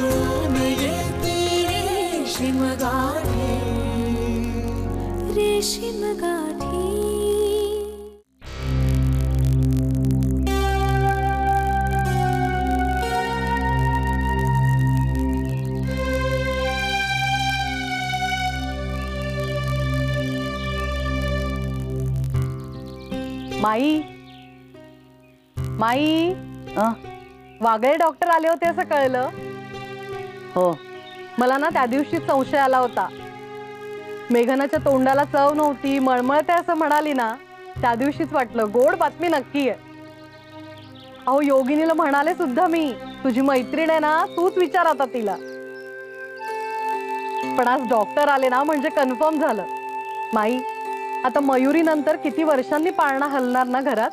घेऊन येते रेशीम गाठी, रेशीम गाठी. माई माई वागळे डॉक्टर आले होते असं कळलं. हो, मला ना त्या दिवशी संशय आला होता. मेघनाच्या तोंडाला चव नव्हती, मळमळते असं म्हणाली ना, त्या दिवशीच वाटलं गोड बातमी नक्की आहे. अहो योगिनीला म्हणाले सुद्धा मी, तुझी मैत्रीण आहे ना, तूच विचार आता तिला. पण आज डॉक्टर आले ना म्हणजे कन्फर्म झालं. माई, आता मयुरी नंतर किती वर्षांनी पाळणा हलणार ना घरात.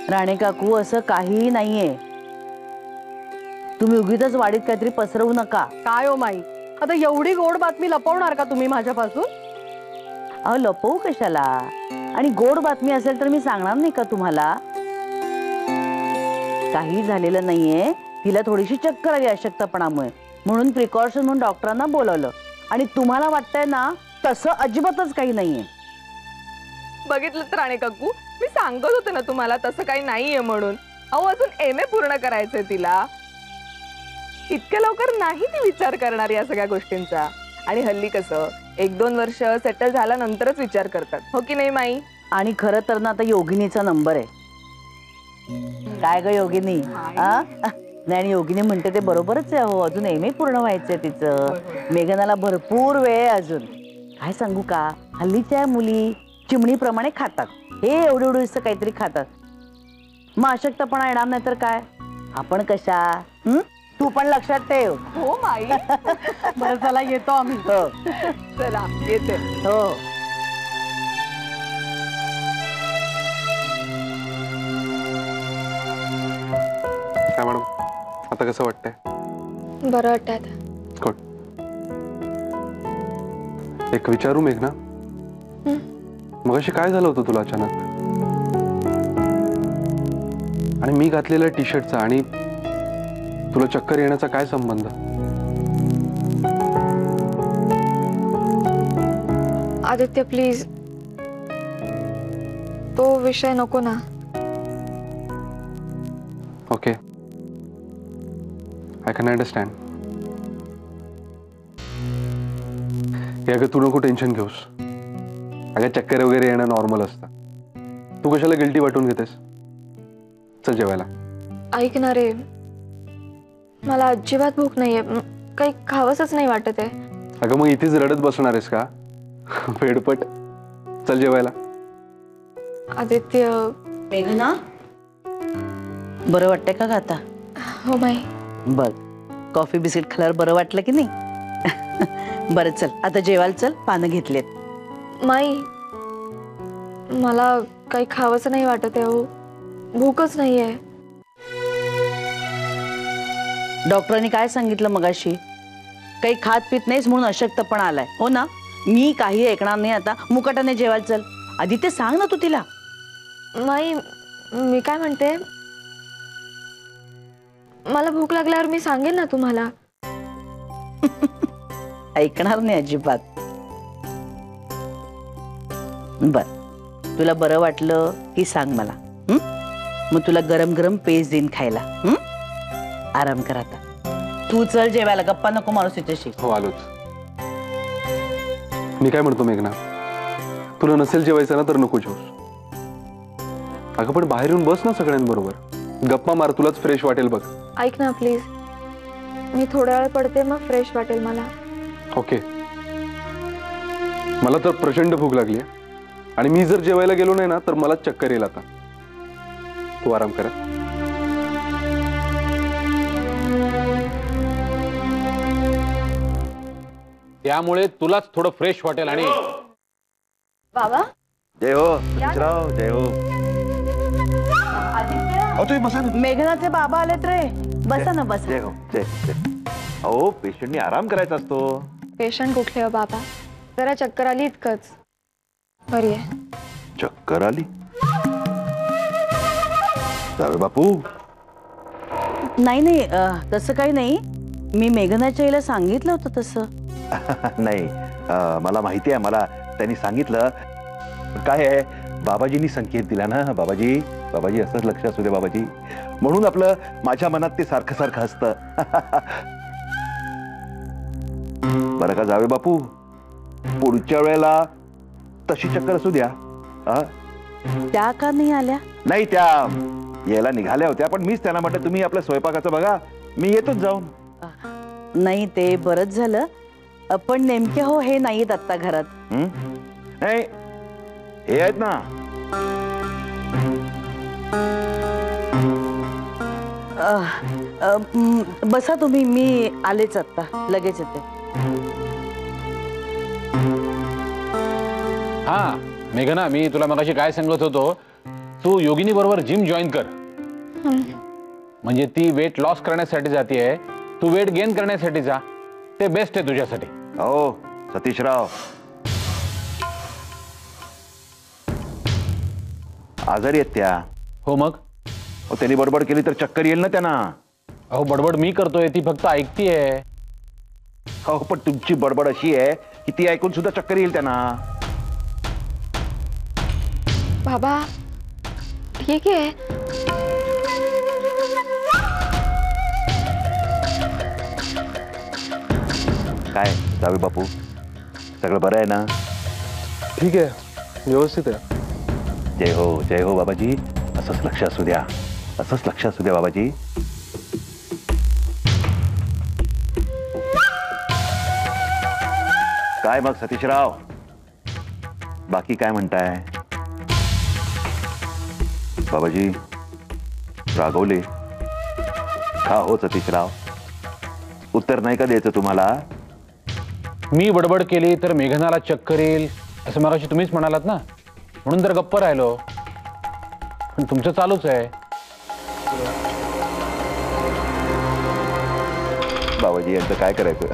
राणे काकू असं काही नाहीये, तुम्ही उगीच वाडीत काहीतरी पसरवू नका. काय हो माई, आता एवढी गोड बातमी लपवणार का तुम्ही माझ्यापासून? अहो लपवू कशाला, आणि गोड बातमी असेल तर मी सांगणार नाही का तुम्हाला. काही झालेलं नाहीये, तिला थोडीशी चक्कर आली अशक्तपणामुळे, म्हणून प्रिकॉशन म्हणून डॉक्टरांना बोलवलं. आणि तुम्हाला वाटतंय ना तसं अजिबातच काही नाहीये. बघितलं तर राणे काकू, मी सांगत होते ना तुम्हाला तसं काही नाहीये म्हणून. अहो अजून MA पूर्ण करायचंय तिला. इतक्या लवकर नाही ती विचार करणार या सगळ्या गोष्टींचा. आणि हल्ली कसं 1-2 वर्ष सेटल झाल्यानंतरच विचार करतात, हो की नाही माई? आणि खरं तर ना आता योगिनीचा नंबर आहे. काय ग योगिनी? नाही, आणि योगिनी म्हणते ते बरोबरच आहे. हो, अजून MA पूर्ण व्हायचंय तिचं. मेघनाला भरपूर वेळ आहे अजून. काय सांगू का, हल्लीच्या मुली चिमणीप्रमाणे खातात. हे एवढं काहीतरी खातात, मग अशक्तपणा येणार नाही तर काय. आपण कशा, तू पण लक्षात ठेव. हो माई. बरं चला येतो आम्ही. हो चला येते. हो. काय मॅडम, आता कसं वाटतंय? बरं वाटतंय आता. गुड. एक विचारू मेघना, मगाशी काय झालं होतं तुला अचानक? आणि मी घातलेल्या टी-शर्टचा आणि तुला चक्कर येण्याचा काय संबंध? आदित्य प्लीज, तो विषय नको ना. Okay, I can understand. अगं तू नको टेन्शन घेऊस. अगं चक्कर वगैरे येणं नॉर्मल असतं. तू कशाला गिल्टी वाटून घेतेस? चल जेवायला. ऐक ना रे, मला अजिबात भूक नाहीये, काही खावंसच नाही वाटत आहे. अगं मग इथेच रडत बसणार आहेस का? वेडपट. चल जेवायला. आदित्य. मेघना, बरं वाटतंय का आता? हो माई. बघ, कॉफी बिस्किट खाल्ल्यावर बरं वाटलं की नाही? बरं चल आता जेवायला चल, पानं घेतलेत. माई, मला काही खावंसं नाही वाटत आहे. हो, भूकच नाहीये. डॉक्टरांनी काय सांगितलं मगाशी? काही खात पित नाहीस म्हणून अशक्तपणा आलाय, हो ना? मी काही ऐकणार नाही आता. मुकाटाने जेवायला चल. आधी ते सांग ना तू तिला. माई, मी काय म्हणते, मला भूक लागल्यावर मी सांगेन ना तुम्हाला. ऐकणार नाही अजिबात. बर, तुला बरं वाटलं की सांग मला. मग तुला गरम गरम पेज देईन खायला. आराम कर आता. तू चल जेवायला, गप्पा नको मारूस तिच्याशी. हो आलोच. मी काय म्हणतो मेघना, तुला नसेल जेवायचं ना तर नको जेवूस. अगं पण बाहेर येऊन बस ना सगळ्यांबरोबर, गप्पा मार, तुलाच फ्रेश वाटेल बघ. ऐक ना प्लीज, मी थोड्या वेळ पडते, मग फ्रेश वाटेल मला. ओके. मला तर प्रचंड भूक लागली आहे, आणि मी जर जेवायला गेलो नाही ना तर मला चक्कर येईल आता. तू आराम कर. त्यामुळे तुलाच थोडं फ्रेश वाटेल. आणि बाबा. जय हो राव, जय हो. मेघनाचे बाबा आलेत रे. बसा ना, बसा. जय हो, जय जय. अहो पेशंटनी आराम करायचा असतो. पेशंट कुठले हो बाबा, जरा चक्कर आली इतकंच. बरी आहे. चक्कर आली? जावे बापू. नाही नाही, तसं काही नाही. मी मेघनाच्या आईला सांगितलं होतं तसं. नाही, मला माहिती आहे, मला त्यांनी सांगितलं. काय आहे, बाबाजींनी संकेत दिला ना. बाबाजी बाबाजी असंच लक्ष असू दे बाबाजी, म्हणून आपलं माझ्या मनात ते सारखं सारखं असतं. बरं का जावे बापू, पुढच्या वेळेला तशी चक्कर असू द्या. त्या का नाही आल्या? नाही, त्या यायला निघाल्या होत्या, पण मीच त्यांना म्हटलं तुम्ही आपल्या स्वयंपाकाचं बघा, मी येतोच जाऊन. नाही, ते बरंच झालं, पण नेमके हो हे नाहीत आत्ता घरात. नाही, हे आहेत ना. बसा तुम्ही, मी आलेच आत्ता, लगेच येते. हा मेघना, मी तुला मगाशी काय सांगत होतो, तू योगिनी बरोबर जिम जॉईन कर. म्हणजे ती वेट लॉस करण्यासाठी जातीये, तू वेट गेन करण्यासाठी जा. ते बेस्ट आहे तुझ्यासाठी. हो सतीशराव, आजारी आहेत त्या. हो मग त्यांनी बडबड केली तर चक्कर येईल ना त्यांना. अहो बडबड मी करतोय, ती फक्त ऐकतीये. हो, पण तुमची बडबड अशी आहे की ती ऐकून सुद्धा चक्कर येईल त्यांना. बाबा ठीक आहे. काय जावे बापू, सगळं बरं आहे ना? ठीक आहे, व्यवस्थित आहे. जय हो बाबाजी. असंच लक्ष असू द्या, असंच लक्ष असू द्या बाबाजी. काय मग सतीशराव, बाकी काय म्हणताय? बाबाजी रागवले का हो सतीशराव? उत्तर नाही का द्यायचं तुम्हाला? मी बडबड केली तर मेघनाला चक्कर येईल असं मगाशी तुम्हीच म्हणालात ना, म्हणून तर गप्प राहिलो. पण तुमचं चालूच आहे. बाबाजी यांचं काय करायचं?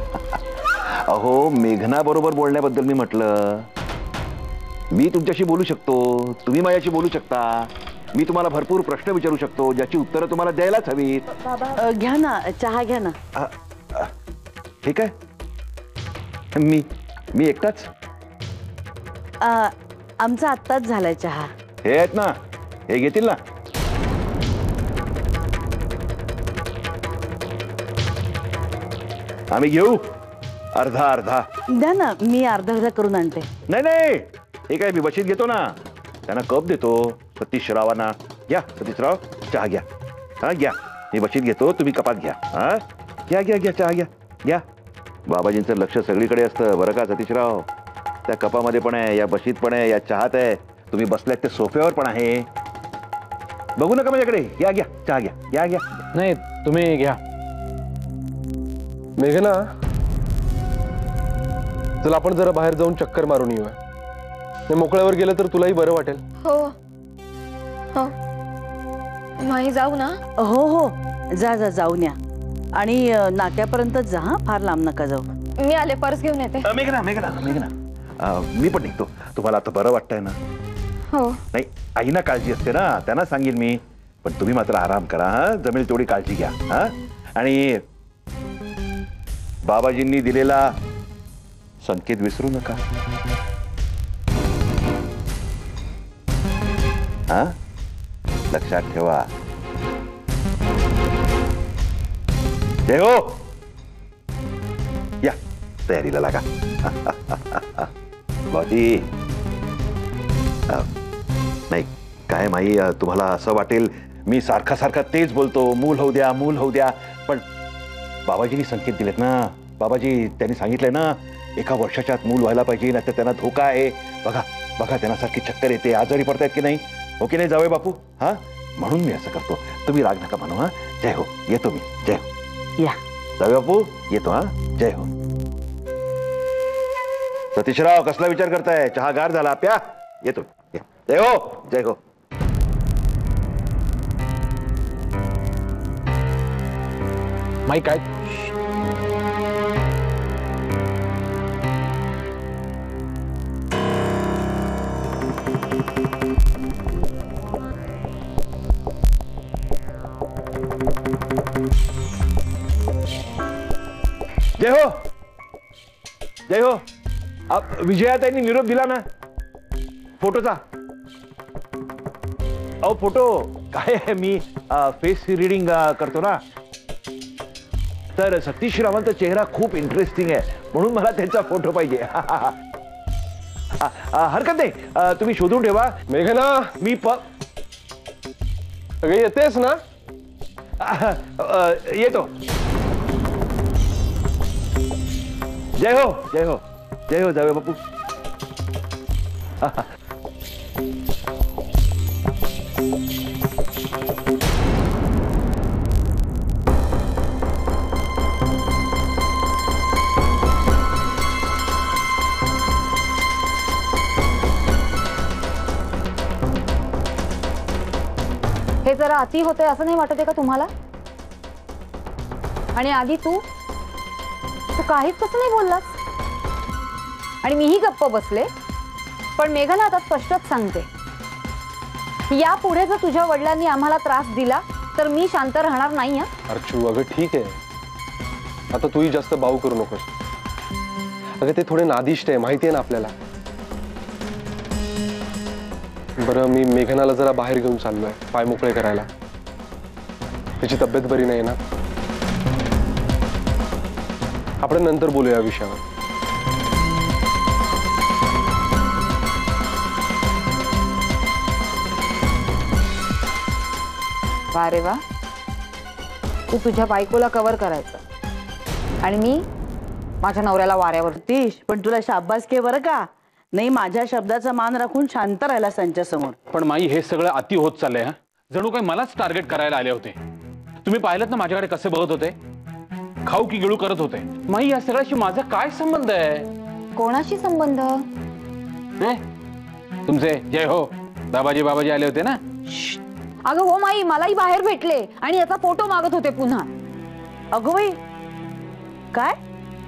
अहो, मेघना बरोबर बोलण्याबद्दल मी म्हटलं. मी तुमच्याशी बोलू शकतो, तुम्ही माझ्याशी बोलू शकता. मी तुम्हाला भरपूर प्रश्न विचारू शकतो, ज्याची उत्तरं तुम्हाला द्यायलाच हवीत. घ्या ना, चहा घ्या ना. ठीक आहे, मी एकटाच. आमचा आत्ताच झालाय चहा. हे आहेत ना, हे घेतील ना? आम्ही घेऊ अर्धा अर्धा. द्या ना, मी अर्धा अर्धा करून आणते. नाही, हे काय, मी बशीत घेतो ना, त्यांना कप देतो. सतीशरावांना घ्या, सतीशराव चहा घ्या. हा घ्या, मी बशीत घेतो, तुम्ही कपात घ्या. हा घ्या चहा घ्या. बाबाजींचं लक्ष सगळीकडे असतं बरं का सतीशराव. त्या कपामध्ये पण आहे, या बशीत पण आहे, या चहात आहे, तुम्ही बसल्यात त्या सोफ्यावर पण आहे. बघू नका माझ्याकडे. घ्या चहा घ्या. नाही, तुम्ही घ्या. मेघना, चल आपण जरा बाहेर जाऊन चक्कर मारून येऊया. मोकळ्यावर गेलं तर तुलाही बरं वाटेल. हो हो, माही जाऊ ना? हो, जा जाऊन या. आणि नाक्यापर्यंत जा, फार लांब नका जाऊ. मी आले, पर्स घेऊन येते. मेघना, मी पण निघतो. तुम्हाला आता बरं वाटतंय ना? हो. नाही, आईना काळजी असते ना, त्यांना सांगेन मी. पण तुम्ही मात्र आराम करा. हा, जमेल तेवढी काळजी घ्या. हा, आणि बाबाजींनी दिलेला संकेत विसरू नका. हा, लक्षात ठेवा. जय हो. या तयारीला लागा. बाजी नाही, काय माई, तुम्हाला असं वाटेल मी सारखा तेच बोलतो, मूल होऊ द्या. पण बाबाजींनी संकेत दिलेत ना. बाबाजी त्यांनी सांगितलंय ना, 1 वर्षाच्या आत मूल व्हायला पाहिजे, नाही तर त्यांना धोका आहे. बघा त्यांना सारखी चक्कर येते, आजारी पडतायत की नाही. हो की नाही जावे बापू? हा, म्हणून मी असं करतो. तुम्ही राग नका मानू. हा, जय हो. येतो मी. जय हो. या जावे बापू, येतो. हा, जय हो. सतीशराव, कसला विचार करताय? चहा गार झाला, प्या. येतो. जय हो. माई काय? जय हो, जय हो. विजयाताईंनी निरोप दिला ना फोटोचा. अहो फोटो काय आहे, मी फेस रिडिंग करतो ना, तर सतीश रावांचा चेहरा खूप इंटरेस्टिंग आहे म्हणून मला त्यांचा फोटो पाहिजे. हरकत नाही, तुम्ही शोधून ठेवा. मेघना, मी अगं येतेस ना? येतो. जय हो, जय हो, जय हो जावे बापू. हे जरा अति होतंय असं नाही वाटत आहे का तुम्हाला? आणि आधी तू काहीच कसं नाही बोललास आणि मीही गप्प बसले. पण मेघना आता स्पष्टच सांगते, यापुढे जर तुझ्या वडिलांनी आम्हाला त्रास दिला तर मी शांत राहणार नाही. अर्चू, अगं ठीक आहे, आता तूही जास्त बाऊ करू नकोस. अगं ते थोडे नादिष्ट आहे, माहिती आहे ना आपल्याला. बरं, मी मेघनाला जरा बाहेर घेऊन चाललोय पाय मोकळे करायला. त्याची तब्येत बरी नाही ना. आपण नंतर बोलूया या विषयावर. वा रे वा, तू तुझ्या बायकोला कव्हर करायचं आणि मी माझ्या नवऱ्याला वाऱ्यावर. सतीश, पण तुला शाब्बास घे बरं का. नाही, माझ्या शब्दाचा मान राखून शांत राहिला त्यांच्या समोर. पण माई, हे सगळं अति होत चाललंय. हा, जणू काही मलाच टार्गेट करायला आले होते. तुम्ही पाहिलं ना माझ्याकडे कसे बघत होते, खाऊ की गिळू करत होते. माई, या सगळ्याशी माझा काय संबंध आहे? कोणाशी संबंध? तुमचे जय हो बाबाजी आले होते ना. अगं हो माई, मलाही बाहेर भेटले आणि याचा फोटो मागत होते पुन्हा. अगं बाई, काय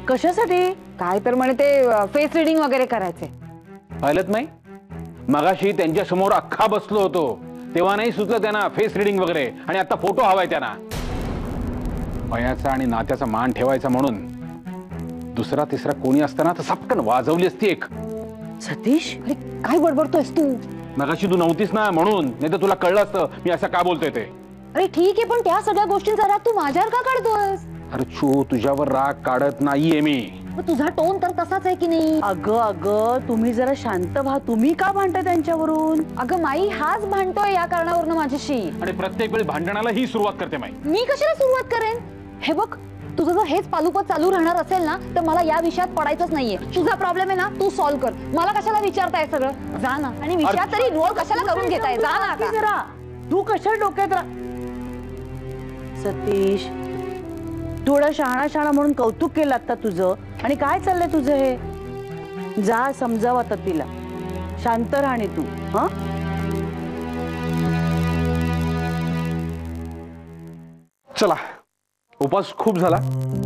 कशासाठी? काय तर म्हणे ते फेस रिडिंग वगैरे करायचे. पाहिलं नाही, मगाशी त्यांच्या समोर अख्खा बसलो होतो तेव्हा नाही सुचलं त्यांना फेस रिडिंग वगैरे, आणि आता फोटो हवाय त्यांना. वयाचा आणि नात्याचा मान ठेवायचा म्हणून दुसरा तिसरा कोणी असताना तर सपकन वाजवली असती एक. सतीश, अरे काय बडबडतोयस तू? मगाशी तू नव्हतीस ना म्हणून, नाही तर तुला कळलं असतं मी असं का बोलतोय ते. अरे ठीक आहे, पण त्या सगळ्या गोष्टींचा राग तू माझ्यावर का काढतोयस? अरे चू, तुझ्यावर राग काढत नाहीये मी. तुझा टोन तर तसाच आहे की नाही? अगं तुम्ही जरा शांत व्हा. तुम्ही का भांडता त्यांच्यावरून? अगं माई, हाच भांडतोय या कारणावरून माझ्याशी. आणि प्रत्येक वेळी भांडणाला ही सुरुवात करते माई. मी कशाला सुरुवात करेन? हे बघ, तुझं जर हेच पालुपत चालू राहणार असेल ना तर मला या विषयात पडायचंच नाहीये. तुझा प्रॉब्लेम आहे ना, तू सॉल्व्ह कर. मला कशाला विचारताय सगळं? जा ना. आणि विषयात तरी रोल कशाला करून घेताय? जा ना आता. जरा तू कशा डोक्यात सतीश, थोडा शहाणा म्हणून कौतुक केलं आता तुझं, आणि काय चाललंय तुझं हे? जा समजाव आता तिला. शांत राहणे तू. हा, चला, उपास खूप झाला,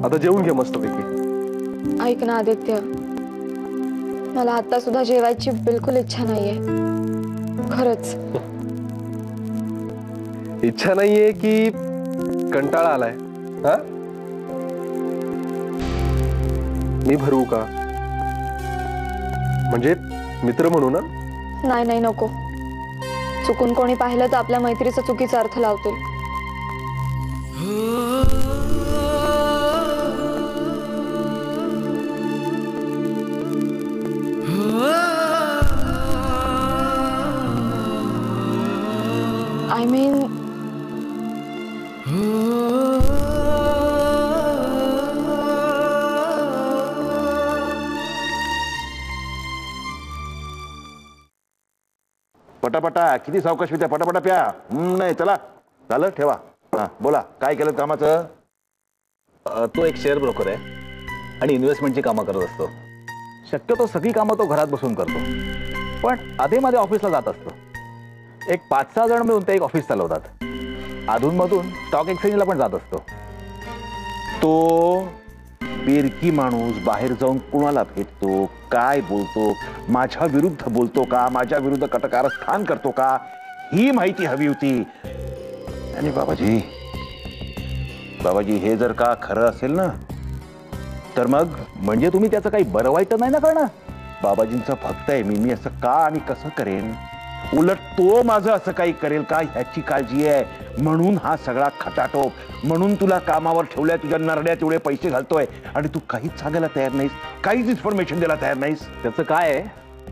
आता जेवून घे मस्तपैकी. ऐक ना आदित्य, मला आता सुद्धा जेवायची बिलकुल इच्छा नाहीये. खरंच. इच्छा नाहीये की कंटाळा आलाय? हा, मी भरवू का? म्हणजे मित्र म्हणू ना? नाही नको. चुकून कोणी पाहिलं तर आपल्या मैत्रीचा चुकीचा अर्थ लावतील. आय मीन, पटापटा, किती सावकाश पित्या, पटापटा प्या. नाही, चला झालं, ठेवा. हा बोला, काय केलं कामाचं? तो एक शेअर ब्रोकर आहे आणि इन्व्हेस्टमेंटची कामं करत असतो. शक्यतो सगळी कामं तो घरात बसून करतो, पण आधीमध्ये ऑफिसला जात असतो. एक 5-6 जण मिळून ते एक ऑफिस चालवतात. अधूनमधून स्टॉक एक्सचेंजला पण जात असतो. तो बेरकी माणूस बाहेर जाऊन कुणाला भेटतो, काय बोलतो, माझ्या विरुद्ध बोलतो का, माझ्या विरुद्ध कटकारस्थान करतो का, ही माहिती हवी होती. आणि बाबाजी, हे जर का खरं असेल ना तर मग म्हणजे तुम्ही त्याचं काही बरं वाईट नाही ना करणार? बाबाजींचा भक्त आहे मी असं का आणि कसं करेन? उलट तो माझं असं काही करेल का ह्याची काळजी आहे म्हणून हा सगळा खटाटोप, म्हणून तुला कामावर ठेवलाय, तुझ्या नरड्यात एवढे पैसे घालतोय आणि तू काहीच सांगायला तयार नाहीस, काहीच इन्फॉर्मेशन द्यायला तयार नाहीस. त्याचं काय आहे,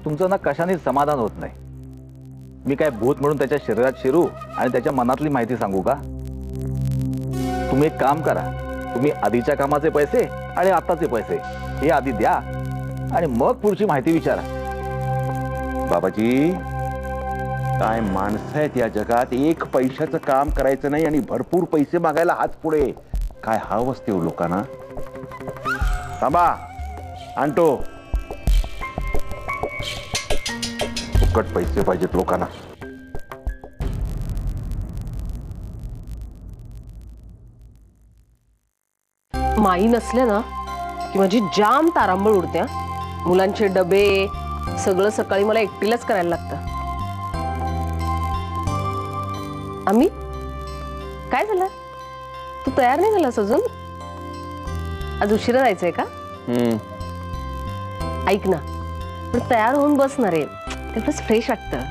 तुमचं ना कशाने समाधान होत नाही. मी काय भूत म्हणून त्याच्या शरीरात शिरू आणि त्याच्या मनातली माहिती सांगू का? तुम्ही एक काम करा, तुम्ही आधीच्या कामाचे पैसे आणि आताचे पैसे हे आधी द्या आणि मग पुढची माहिती विचारा. बाबाजी, काय माणसं आहेत या जगात, एक पैशाचं काम करायचं नाही आणि भरपूर पैसे मागायला हात पुढे. काय हाव असते हो लोकांना. थांबा, आणतो. फुकट पैसे पाहिजेत लोकांना. माई नसले ना की माझी जाम तारांबळ उडते. मुलांचे डबे सगळं सकाळी मला एकटीलाच करायला लागतं. आम्ही काय झालं, तू तयार नाही झालास अजून? आज उशिरा जायचंय का? ऐक ना, पण तयार होऊन बसणार आहे, तेवढंच फ्रेश वाटतं.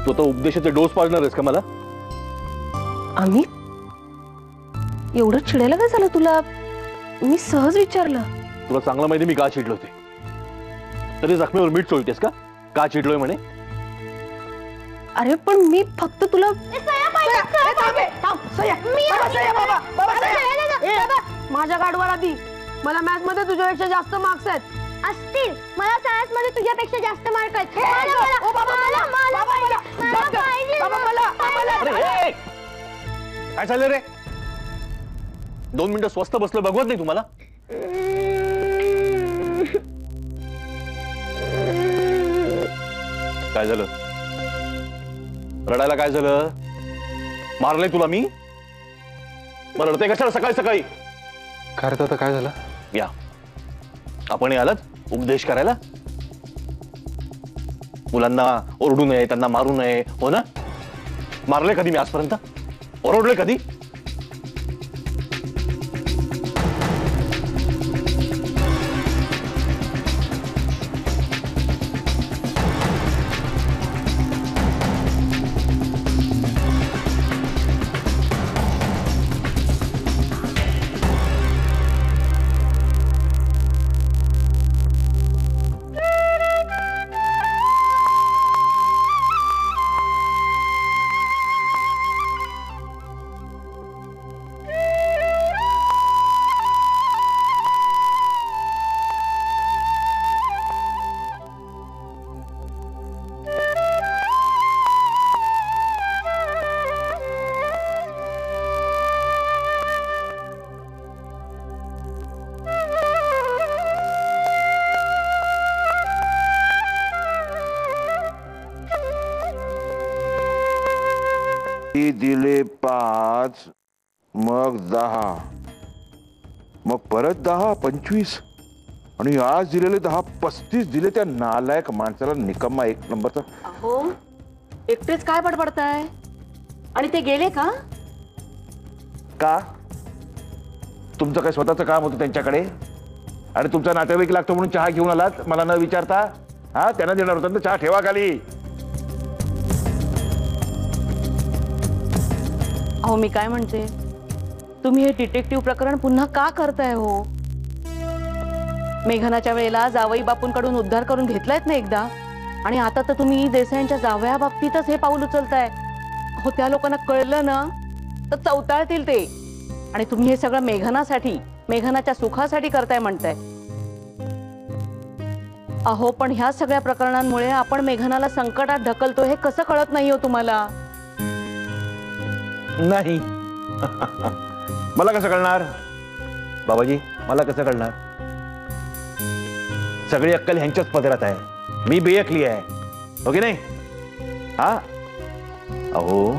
तू तर उपदेशाचे डोस पाजणार आहेस का मला? आम्ही एवढं चिडायला काय झालं तुला? मी सहज विचारलं. तुला चांगलं माहिती मी का चिडलो ते, तरी जखमेवर मीठ चोळतेस का? का चिडलोय म्हणे? अरे पण मी फक्त तुला माझ्या गाडवाला आधी मला मॅथ्स मध्ये तुझ्यापेक्षा जास्त मार्क्स आहेत. असतील, मला सायन्स मध्ये तुझ्यापेक्षा जास्त मार्क आहेत. काय चाललंय रे? 2 मिनिटं स्वस्त बसलं बघवत नाही तुम्हाला? काय झालं? रडायला काय झालं? मारलंय तुला मी? मला रडते कशाला सकाळी सकाळी? काय रे आता काय झालं? या आपण आलात उपदेश करायला? मुलांना ओरडू नये, त्यांना मारू नये, हो ना? मारले कधी मी आजपर्यंत? ओरडले कधी? दिले 5, मग 10, मग परत 10, 25 आणि आज दिलेले 10, 35 दिले त्या नालायक माणसाला. निकम्मा एक नंबरचा. अहो, एकटेच काय बडबडताय? आणि ते गेले का? का? तुमचं काय स्वतःचं काम होतं त्यांच्याकडे आणि तुमचा नातेवाईक लागतो म्हणून चहा घेऊन आलात मला न विचारता? हा, त्यांना देणार होता ना चहा, ठेवा खाली. अहो, मी काय म्हणते, तुम्ही हे डिटेक्टिव्ह प्रकरण पुन्हा का करताय हो? मेघनाच्या वेळेला जावई बापूंकडून उद्धार करून घेतलायत ना एकदा, आणि आता तर तुम्ही देसाईंच्या जावया बाबतीतच हे पाऊल उचलताय. हो, त्या लोकांना कळलं ना तर चवताळतील ते. आणि तुम्ही हे सगळं मेघनासाठी, मेघनाच्या सुखासाठी करताय म्हणताय. अहो, पण ह्या सगळ्या प्रकरणांमुळे आपण मेघनाला संकटात ढकलतो हे कसं कळत नाही हो तुम्हाला? नाही. मला कसं कळणार बाबाजी? मला कसं कळणार? सगळी अक्कल ह्यांच्याच पदरात आहे. मी बेअक्ली आहे, हो की नाही? हा, अहो,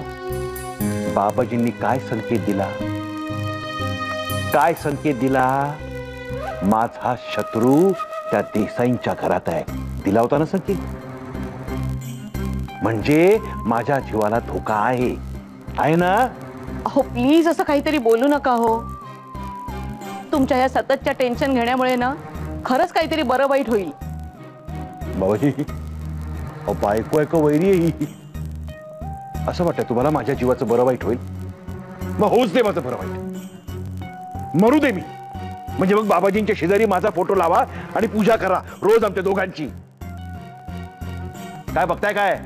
बाबाजींनी काय संकेत दिला? काय संकेत दिला? माझा शत्रू त्या देसाईंच्या घरात आहे, दिला होता ना संकेत. म्हणजे माझ्या जीवाला धोका आहे ना? अहो, प्लीज असं काहीतरी बोलू नका हो. तुमच्या ह्या सततच्या टेन्शन घेण्यामुळे ना खरंच काहीतरी बरं वाईट होईल. बाबाजी बायको आहे का वैरी आहे ही? असं वाटतंय तुम्हाला माझ्या जीवाचं बरं वाईट होईल? मग होऊच दे माझं बरं वाईट, मरू दे मी. म्हणजे मग बाबाजींच्या शेजारी माझा फोटो लावा आणि पूजा करा रोज आमच्या दोघांची. काय बघताय काय?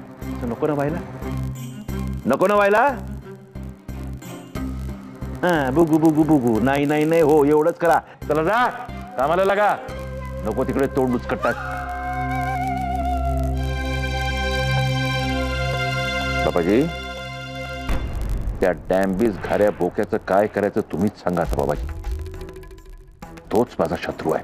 नको ना व्हायला, नको ना व्हायला. हा बुगू बुगू बुगू, नाही नाही नाही, हो एवढंच करा. चला जा कामाला लागा, नको तिकडे तोंड उचकटतात. बाबाजी त्या डॅम्बीज घाऱ्या बोक्याचं काय करायचं तुम्हीच सांगा आता बाबाजी. तोच माझा शत्रू आहे.